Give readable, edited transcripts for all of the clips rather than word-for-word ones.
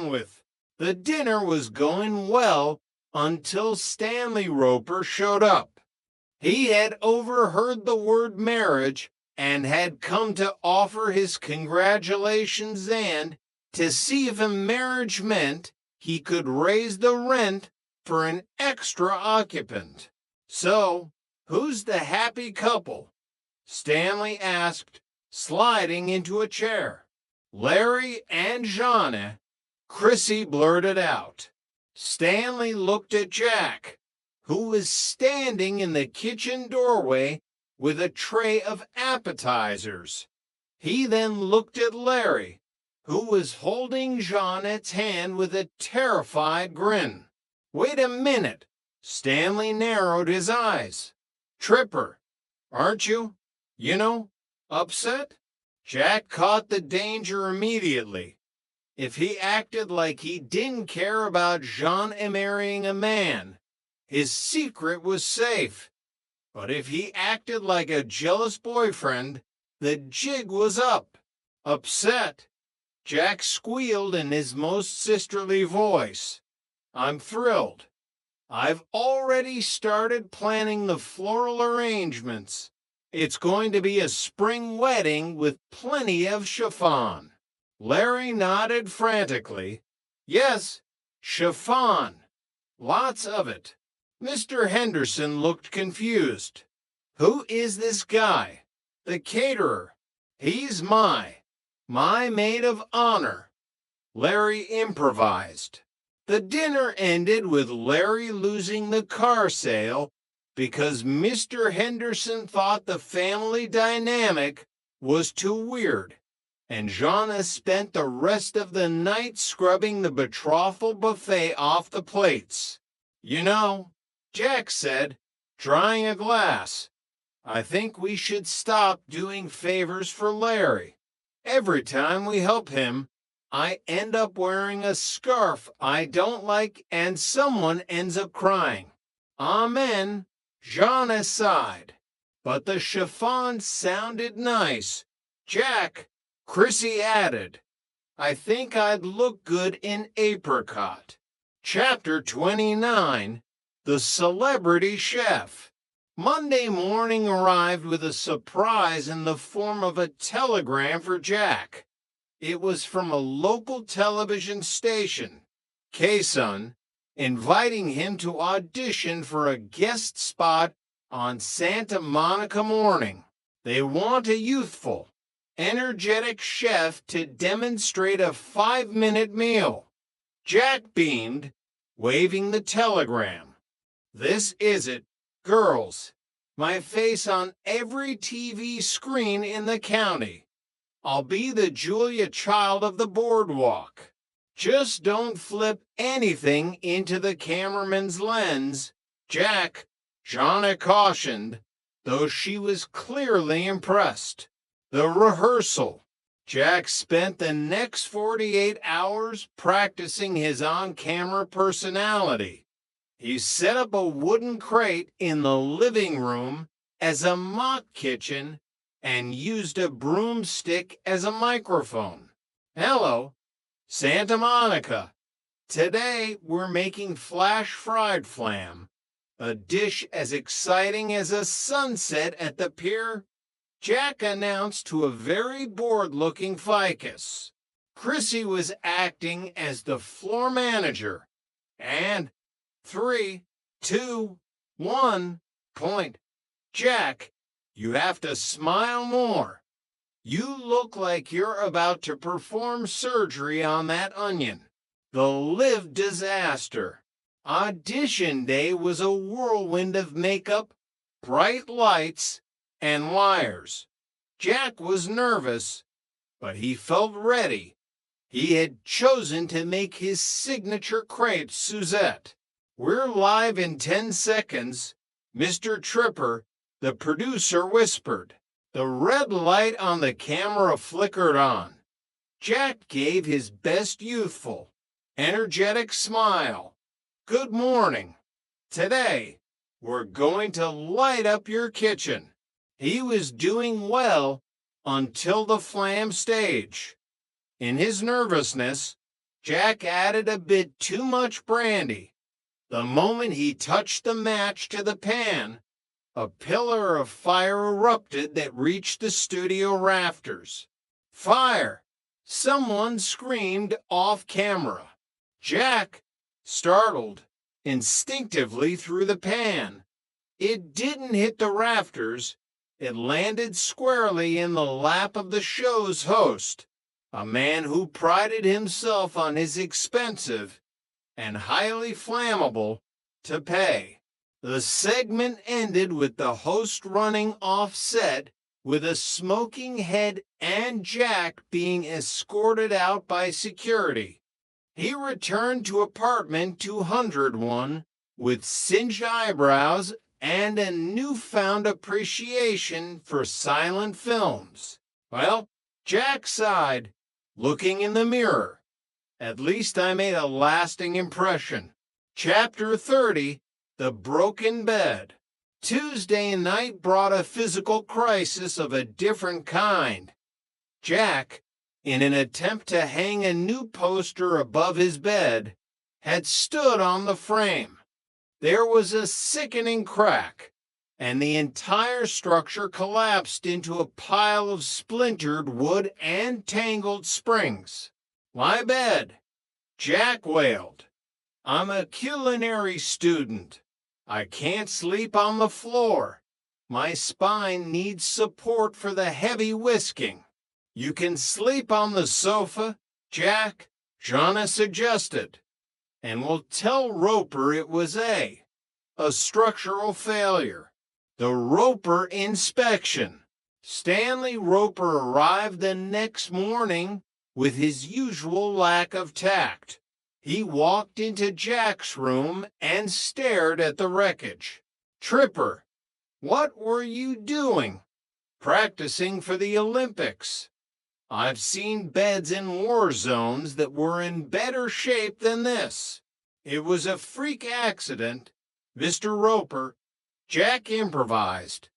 with. The dinner was going well until Stanley Roper showed up. He had overheard the word marriage and had come to offer his congratulations and to see if a marriage meant he could raise the rent for an extra occupant. "So, who's the happy couple?" Stanley asked, sliding into a chair. "Larry and Jeanne," Chrissy blurted out. Stanley looked at Jack, who was standing in the kitchen doorway with a tray of appetizers. He then looked at Larry, who was holding Jeanette's hand with a terrified grin. "Wait a minute." Stanley narrowed his eyes. "Tripper, aren't you, upset?" Jack caught the danger immediately. If he acted like he didn't care about Jeanne marrying a man, his secret was safe. But if he acted like a jealous boyfriend, the jig was up. "Upset?" Jack squealed in his most sisterly voice. "I'm thrilled. I've already started planning the floral arrangements. It's going to be a spring wedding with plenty of chiffon." Larry nodded frantically. "Yes, chiffon. Lots of it." Mr. Henderson looked confused. "Who is this guy?" "The caterer. He's my maid of honor," Larry improvised. The dinner ended with Larry losing the car sale because Mr. Henderson thought the family dynamic was too weird, and Jeanne spent the rest of the night scrubbing the betrothal buffet off the plates. Jack said, drying a glass, "I think we should stop doing favors for Larry. Every time we help him, I end up wearing a scarf I don't like and someone ends up crying." "Amen," Jeanne sighed. "But the chiffon sounded nice. Jack," Chrissy added, "I think I'd look good in apricot." Chapter 29, The Celebrity Chef. Monday morning arrived with a surprise in the form of a telegram for Jack. It was from a local television station, K-Sun, inviting him to audition for a guest spot on Santa Monica Morning. They want a youthful, energetic chef to demonstrate a 5-minute meal. Jack beamed, waving the telegram. "This is it, girls. My face on every TV screen in the county. I'll be the Julia Child of the boardwalk. Just don't flip anything into the cameraman's lens," Jeanne cautioned, though she was clearly impressed. The rehearsal. Jack spent the next 48 hours practicing his on-camera personality. He set up a wooden crate in the living room as a mock kitchen and used a broomstick as a microphone. "Hello, Santa Monica. Today we're making flash fried flam, a dish as exciting as a sunset at the pier," Jack announced to a very bored-looking ficus. Chrissy was acting as the floor manager, and 3, 2, 1, point. "Jack, you have to smile more. You look like you're about to perform surgery on that onion." The live disaster. Audition day was a whirlwind of makeup, bright lights, and wires. Jack was nervous, but he felt ready. He had chosen to make his signature crepe Suzette. "We're live in 10 seconds, Mr. Tripper," the producer whispered. The red light on the camera flickered on. Jack gave his best youthful, energetic smile. "Good morning. Today, we're going to light up your kitchen." He was doing well until the flam stage. In his nervousness, Jack added a bit too much brandy. The moment he touched the match to the pan, a pillar of fire erupted that reached the studio rafters. Fire! Someone screamed off camera. Jack, startled, instinctively threw the pan. It didn't hit the rafters. It landed squarely in the lap of the show's host, a man who prided himself on his expensive and highly flammable toupee. The segment ended with the host running off set with a smoking head and Jack being escorted out by security. He returned to apartment 201 with singed eyebrows and a newfound appreciation for silent films. Well, Jack sighed, looking in the mirror. At least I made a lasting impression. Chapter 30, The Broken Bed. Tuesday night brought a physical crisis of a different kind. Jack, in an attempt to hang a new poster above his bed, had stood on the frame. There was a sickening crack, and the entire structure collapsed into a pile of splintered wood and tangled springs. My bed, Jack wailed. I'm a culinary student. I can't sleep on the floor. My spine needs support for the heavy whisking. You can sleep on the sofa, Jack, Jonna suggested. And we'll tell Roper it was a structural failure. The Roper inspection. Stanley Roper arrived the next morning with his usual lack of tact. He walked into Jack's room and stared at the wreckage. Tripper, what were you doing? Practicing for the Olympics. I've seen beds in war zones that were in better shape than this. It was a freak accident, Mr. Roper. Jack improvised.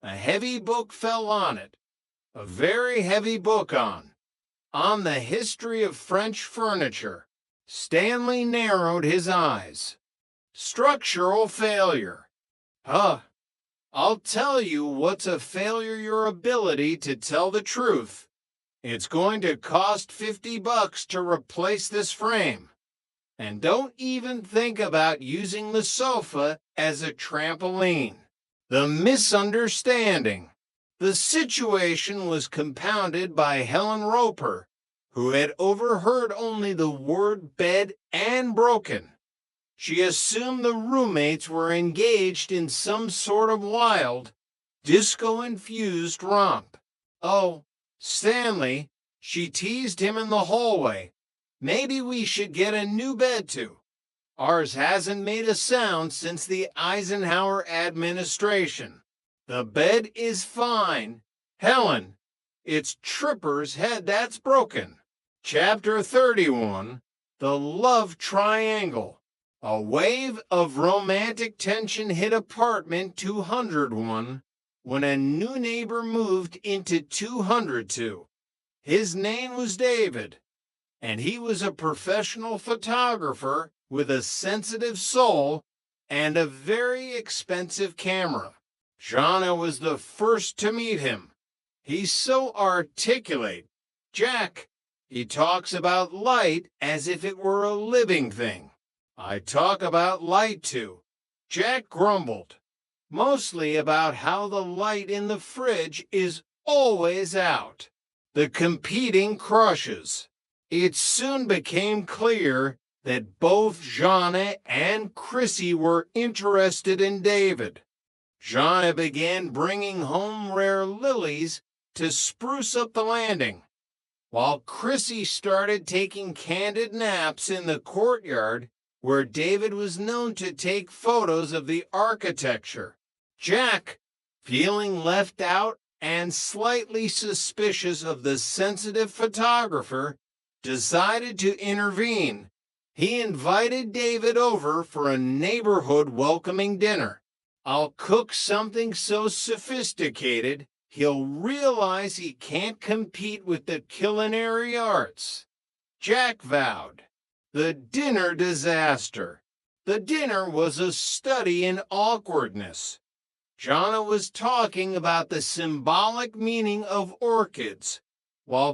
A heavy book fell on it. A very heavy book on the history of French furniture. Stanley narrowed his eyes. Structural failure. I'll tell you what's a failure: your ability to tell the truth. It's going to cost $50 to replace this frame. And don't even think about using the sofa as a trampoline. The misunderstanding. The situation was compounded by Helen Roper, who had overheard only the word bed and broken. She assumed the roommates were engaged in some sort of wild, disco-infused romp. Oh, Stanley, she teased him in the hallway. Maybe we should get a new bed too. Ours hasn't made a sound since the Eisenhower administration. The bed is fine. Helen, it's Tripper's head that's broken. Chapter 31, The Love Triangle. A wave of romantic tension hit apartment 201 when a new neighbor moved into 202. His name was David, and he was a professional photographer with a sensitive soul and a very expensive camera. Jonna was the first to meet him. He's so articulate. Jack, he talks about light as if it were a living thing. I talk about light too. Jack grumbled, mostly about how the light in the fridge is always out. The competing crushes. It soon became clear that both Jonna and Chrissy were interested in David. Jonna began bringing home rare lilies to spruce up the landing, while Chrissy started taking candid naps in the courtyard where David was known to take photos of the architecture. Jack, feeling left out and slightly suspicious of the sensitive photographer, decided to intervene. He invited David over for a neighborhood welcoming dinner. I'll cook something so sophisticated he'll realize he can't compete with the culinary arts, Jack vowed. The dinner disaster. The dinner was a study in awkwardness. Jonna was talking about the symbolic meaning of orchids, while